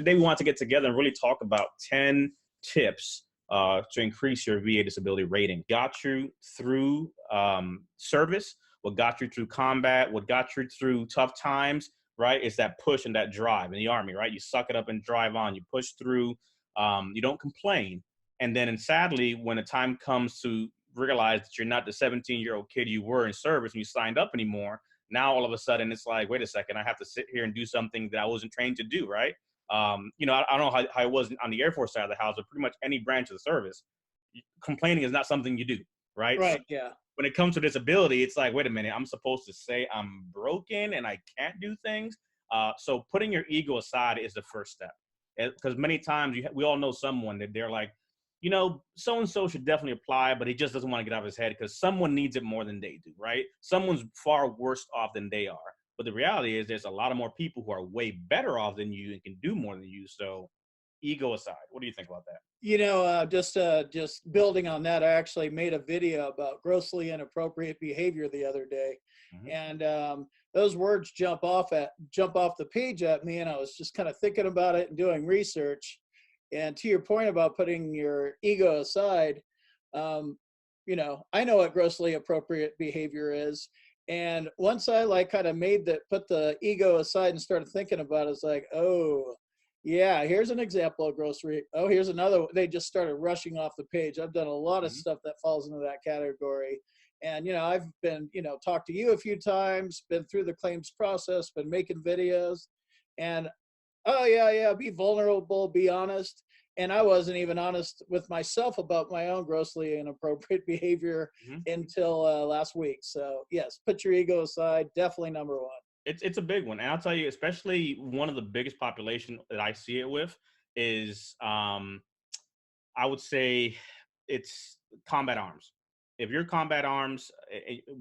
Today we want to get together and really talk about 10 tips to increase your VA disability rating. Got you through service, what got you through combat, what got you through tough times, right? It's that push and that drive in the Army, right? You suck it up and drive on. You push through. You don't complain. And then, and sadly, when the time comes to realize that you're not the 17-year-old kid you were in service and you signed up anymore, now all of a sudden it's like, wait a second, I have to sit here and do something that I wasn't trained to do, right? I don't know how it was on the Air Force side of the house, but pretty much any branch of the service, complaining is not something you do, right? Right. So Yeah. when it comes to disability, it's like, wait a minute, I'm supposed to say I'm broken and I can't do things. So putting your ego aside is the first step. Because many times we all know someone that they're like, so-and-so should definitely apply, but he just doesn't want to get out of his head because someone needs it more than they do, right? Someone's far worse off than they are. But the reality is there's a lot of more people who are way better off than you and can do more than you. So ego aside, what do you think about that? Just building on that, I actually made a video about grossly inappropriate behavior the other day, and those words jump off the page at me, and I was just kind of thinking about it and doing research. And to your point about putting your ego aside, I know what grossly appropriate behavior is. And once I kind of put the ego aside and started thinking about it, it's like, oh, yeah, here's an example of grocery. Oh, here's another. They just started rushing off the page. I've done a lot of stuff that falls into that category. And, I've been, talked to you a few times, been through the claims process, been making videos. And, oh, yeah, be vulnerable, be honest. And I wasn't even honest with myself about my own grossly inappropriate behavior until last week. So, yes, put your ego aside. Definitely number one. It's a big one. And I'll tell you, especially one of the biggest population that I see it with is, I would say it's combat arms. If you're combat arms,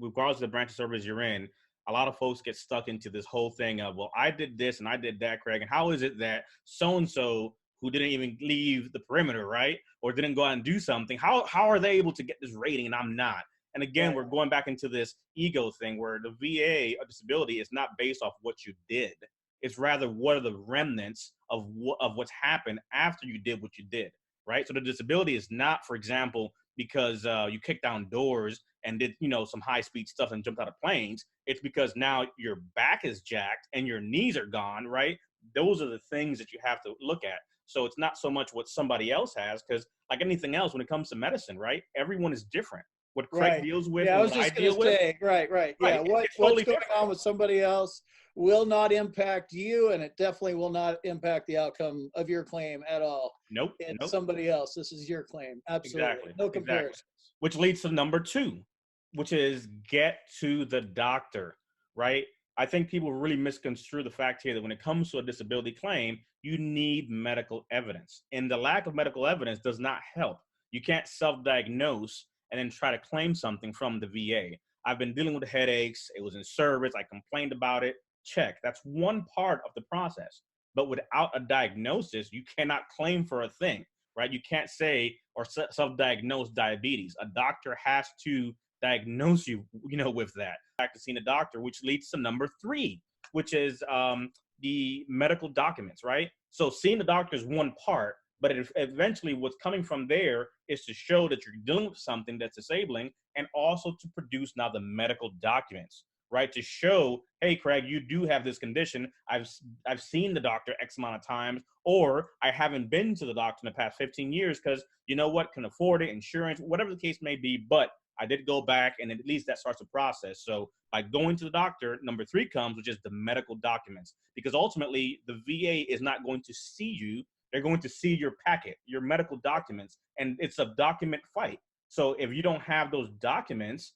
regardless of the branch of service you're in, a lot of folks get stuck into this whole thing of, well, I did this and I did that, Craig. And how is it that so-and-so who didn't even leave the perimeter, right? Or didn't go out and do something, how are they able to get this rating and I'm not? And again, we're going back into this ego thing where the VA of disability is not based off what you did. It's rather what are the remnants of what's happened after you did what you did, right? So the disability is not, for example, because you kicked down doors and did, some high-speed stuff and jumped out of planes. It's because now your back is jacked and your knees are gone, right? Those are the things that you have to look at. So it's not so much what somebody else has, because like anything else, when it comes to medicine, right? Everyone is different. What Craig deals with, yeah, and I was what I just going deal to say, with, right. Yeah, what's totally going different. on with somebody else will not impact you, and it definitely will not impact the outcome of your claim at all. Nope. It's somebody else. This is your claim. Absolutely. Exactly. No comparison. Exactly. Which leads to number 2, which is get to the doctor, right? I think people really misconstrue the fact here that when it comes to a disability claim, you need medical evidence. And the lack of medical evidence does not help. You can't self-diagnose and then try to claim something from the VA. I've been dealing with headaches. It was in service. I complained about it. Check. That's one part of the process. But without a diagnosis, you cannot claim for a thing, right? You can't say or self-diagnose diabetes. A doctor has to diagnose you, with that. Back to seeing a doctor, which leads to number 3, which is the medical documents, right? So seeing the doctor is one part, but eventually what's coming from there is to show that you're dealing with something that's disabling and also to produce now the medical documents, right? To show, hey, Craig, you do have this condition. I've seen the doctor X amount of times, or I haven't been to the doctor in the past 15 years because can afford it, insurance, whatever the case may be, but I did go back and at least that starts a process. So by going to the doctor, number 3 comes, which is the medical documents, because ultimately the VA is not going to see you. They're going to see your packet, your medical documents, and it's a document fight. So if you don't have those documents,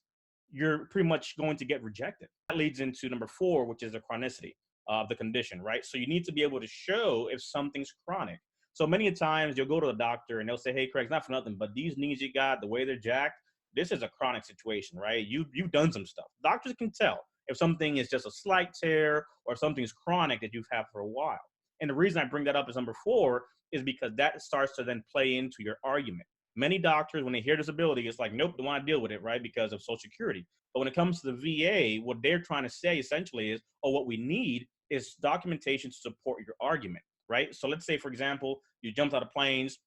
you're pretty much going to get rejected. That leads into number 4, which is the chronicity of the condition, right? So you need to be able to show if something's chronic. So many times you'll go to a doctor and they'll say, hey, Craig, it's not for nothing, but these knees you got, the way they're jacked, this is a chronic situation, right? You've done some stuff. Doctors can tell if something is just a slight tear or something's chronic that you've had for a while. And the reason I bring that up as number 4 is because that starts to then play into your argument. Many doctors, when they hear disability, it's like, nope, don't want to deal with it, right? Because of Social Security. But when it comes to the VA, what they're trying to say essentially is, what we need is documentation to support your argument. right? So let's say, for example, you jumped out of planes,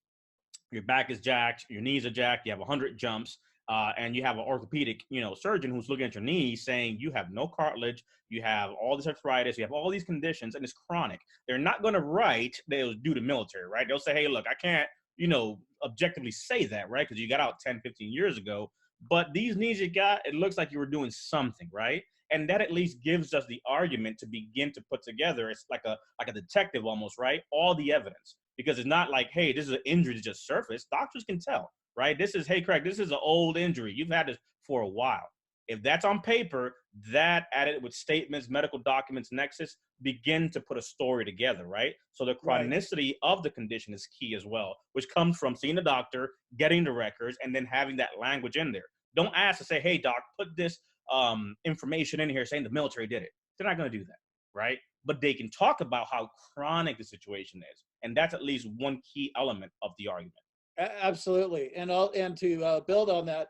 your back is jacked, your knees are jacked, you have 100 jumps, and you have an orthopedic, surgeon who's looking at your knees saying you have no cartilage, you have all this arthritis, you have all these conditions, and it's chronic. They're not going to write that it was due to military, right? They'll say, hey, look, I can't, objectively say that, right? Because you got out 10, 15 years ago. But these knees you got, it looks like you were doing something, right? And that at least gives us the argument to begin to put together. It's like a detective almost, right? All the evidence, because it's not like, hey, this is an injury that just surfaced. Doctors can tell, right? This is, hey, Craig, this is an old injury. You've had this for a while. If that's on paper, that added with statements, medical documents, nexus, begin to put a story together, right? So the Right. chronicity of the condition is key as well, which comes from seeing the doctor, getting the records, and then having that language in there. Don't ask to say, hey, doc, put this information in here saying the military did it. They're not going to do that, right? But they can talk about how chronic the situation is, and that's at least one key element of the argument. Absolutely, and to build on that,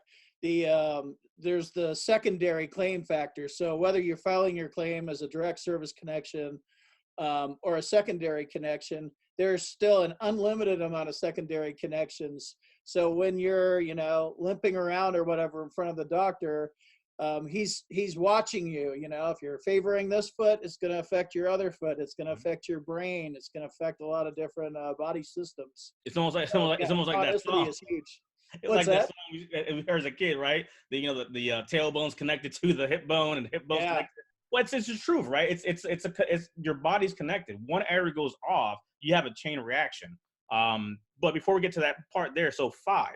there's the secondary claim factor. So whether you're filing your claim as a direct service connection or a secondary connection, there's still an unlimited amount of secondary connections. So when you're, limping around or whatever in front of the doctor, he's watching you. If you're favoring this foot, it's going to affect your other foot. It's going to affect your brain. It's going to affect a lot of different body systems. It's almost like Yeah, it's almost like that chronicity song. is huge. It's What's like that that? song we heard as a kid, right? The tailbone's connected to the hip bone, and the hip bone's Yeah, connected. Well, it's the truth, right? It's your body's connected. One area goes off, you have a chain reaction. But before we get to that part there, so 5,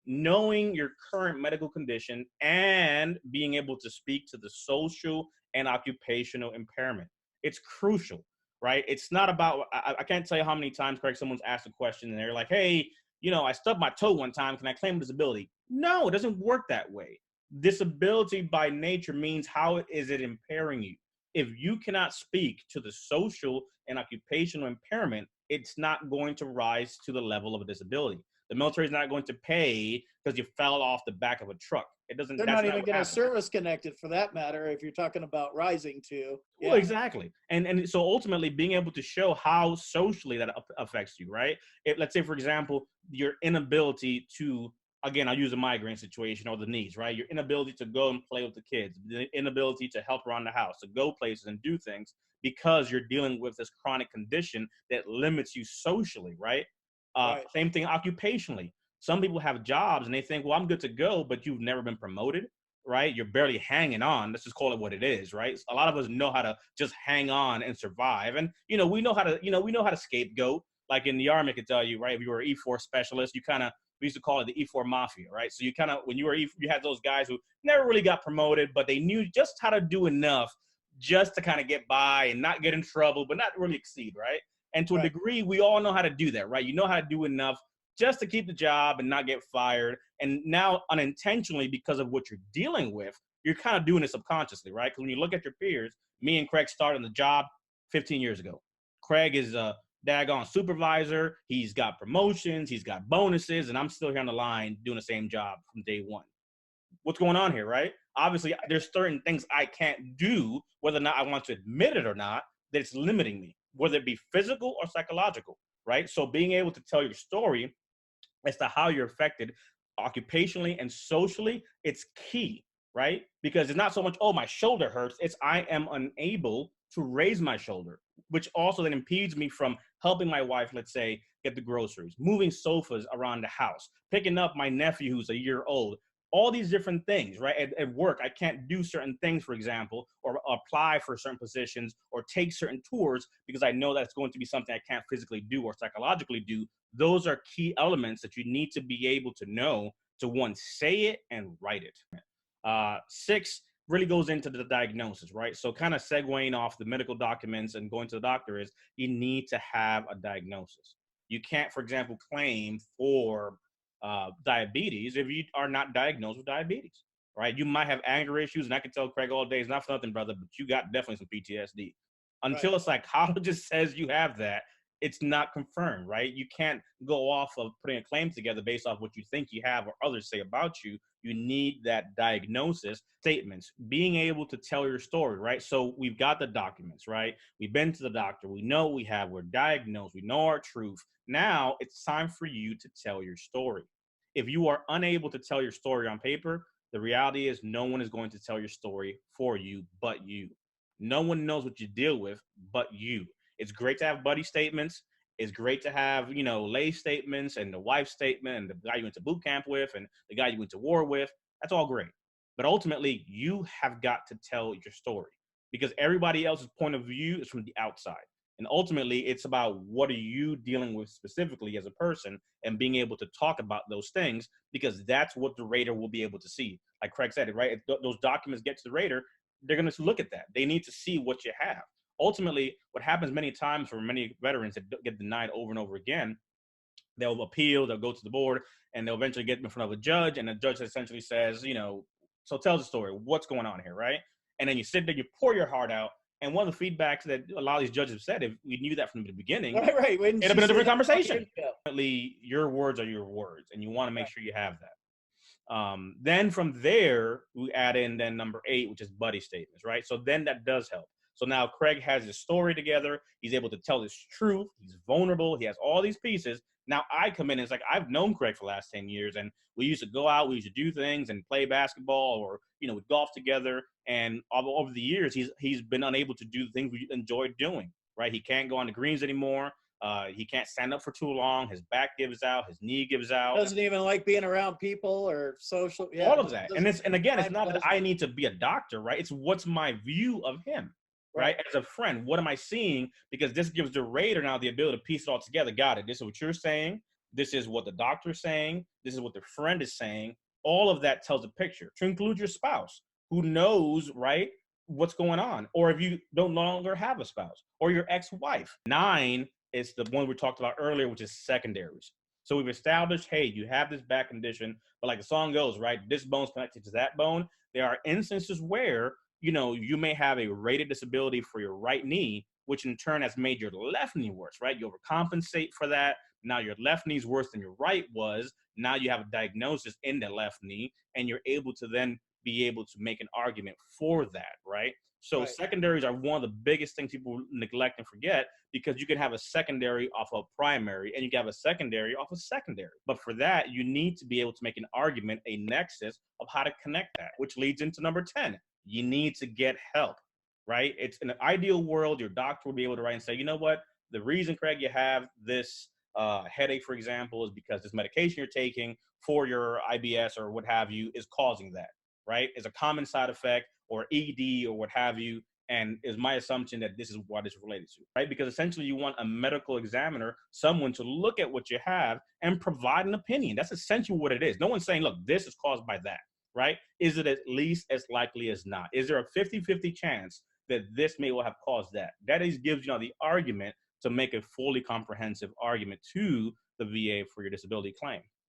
knowing your current medical condition and being able to speak to the social and occupational impairment. It's crucial, right? It's not about, I can't tell you how many times, Craig, someone's asked a question and they're like, hey, I stubbed my toe one time. Can I claim disability? No, it doesn't work that way. Disability by nature means how is it impairing you? If you cannot speak to the social and occupational impairment, it's not going to rise to the level of a disability. The military is not going to pay because you fell off the back of a truck. It doesn't. they're That's not not even what going to happens. service connected for that matter if you're talking about rising to. Well, Yeah, exactly. And so ultimately being able to show how socially that affects you, right? Let's say, for example, your inability to, again, I'll use a migraine situation or the knees, right? Your inability to go and play with the kids, the inability to help around the house, to go places and do things because you're dealing with this chronic condition that limits you socially, right? right. Same thing occupationally. Some people have jobs and they think, well, I'm good to go, but you've never been promoted, right? You're barely hanging on. Let's just call it what it is, right? A lot of us know how to just hang on and survive. And, we know how to, we know how to scapegoat. Like in the Army, I could tell you, right? If you were an E4 specialist, we used to call it the E4 mafia, right? So you kind of, when you were, you had those guys who never really got promoted, but they knew just how to do enough just to kind of get by and not get in trouble, but not really exceed, right? And to a Right. degree, we all know how to do that, right? You know how to do enough just to keep the job and not get fired. And now, unintentionally, because of what you're dealing with, you're kind of doing it subconsciously, right? Because when you look at your peers, me and Craig started the job 15 years ago. Craig is a daggone supervisor. He's got promotions, he's got bonuses, and I'm still here on the line doing the same job from day one. What's going on here, right? Obviously, there's certain things I can't do, whether or not I want to admit it or not, that it's limiting me, whether it be physical or psychological, right? So being able to tell your story as to how you're affected occupationally and socially, it's key, right? Because it's not so much, oh, my shoulder hurts, it's I am unable to raise my shoulder, which also then impedes me from helping my wife, let's say, get the groceries, moving sofas around the house, picking up my nephew who's a year old, all these different things, right? At work, I can't do certain things, for example, or apply for certain positions or take certain tours because I know that's going to be something I can't physically do or psychologically do. Those are key elements that you need to be able to know to, one, say it and write it. 6 really goes into the diagnosis, right? So kind of segueing off the medical documents and going to the doctor is you need to have a diagnosis. You can't, for example, claim for diabetes if you are not diagnosed with diabetes, right? You might have anger issues, and I can tell Craig all day, it's not for nothing, brother, but you got definitely some PTSD. Right. Until a psychologist says you have that, it's not confirmed, right? You can't go off of putting a claim together based off what you think you have or others say about you. You need that diagnosis statements, being able to tell your story, right? So we've got the documents, right? We've been to the doctor. We know what we have. We're diagnosed. We know our truth. Now it's time for you to tell your story. If you are unable to tell your story on paper, the reality is no one is going to tell your story for you but you. No one knows what you deal with but you. It's great to have buddy statements. It's great to have, lay statements and the wife statement and the guy you went to boot camp with and the guy you went to war with. That's all great. But ultimately, you have got to tell your story because everybody else's point of view is from the outside. And ultimately, it's about what are you dealing with specifically as a person and being able to talk about those things because that's what the rater will be able to see. Like Craig said, right? If those documents get to the rater, they're going to look at that. They need to see what you have. Ultimately, what happens many times for many veterans that get denied over and over again, they'll appeal, they'll go to the board, and they'll eventually get in front of a judge, and the judge essentially says, so tell the story. What's going on here, right? And then you sit there, you pour your heart out, and one of the feedbacks that a lot of these judges have said, if we knew that from the beginning, right. it'd have been a different conversation. Ultimately, your words are your words, and you want to make sure you have that. Then from there, we add in then number 8, which is buddy statements, right? So then that does help. So now Craig has his story together. He's able to tell his truth. He's vulnerable. He has all these pieces. Now I come in and it's like, I've known Craig for the last 10 years and we used to go out, we used to do things and play basketball or, we golf together. And over the years, he's been unable to do the things we enjoyed doing, right? He can't go on the greens anymore. He can't stand up for too long. His back gives out. His knee gives out. Doesn't even like being around people or social. Yeah, all of that. And again, it's not that I need to be a doctor, right? It's what's my view of him, right? As a friend, what am I seeing? Because this gives the rater now the ability to piece it all together. Got it. This is what you're saying. This is what the doctor's saying. This is what the friend is saying. All of that tells a picture to include your spouse who knows, right, what's going on. Or if you don't no longer have a spouse or your ex-wife. 9 is the one we talked about earlier, which is secondaries. So we've established, hey, you have this back condition, but like the song goes, right, this bone's connected to that bone. There are instances where, you may have a rated disability for your right knee, which in turn has made your left knee worse, right? You overcompensate for that. Now your left knee is worse than your right was. Now you have a diagnosis in the left knee, and you're able to then be able to make an argument for that, right? So secondaries are one of the biggest things people neglect and forget because you can have a secondary off of primary and you can have a secondary off of secondary. But for that, you need to be able to make an argument, a nexus of how to connect that, which leads into number 10. You need to get help, right? It's in an ideal world, your doctor would be able to write and say, you know what? The reason, Craig, you have this headache, for example, is because this medication you're taking for your IBS or what have you is causing that, right? It's a common side effect or ED or what have you. And is my assumption that this is what it's related to, right? Because essentially you want a medical examiner, someone to look at what you have and provide an opinion. That's essentially what it is. No one's saying, look, this is caused by that, right? Is it at least as likely as not? Is there a 50-50 chance that this may well have caused that? That is gives the argument to make a fully comprehensive argument to the VA for your disability claim.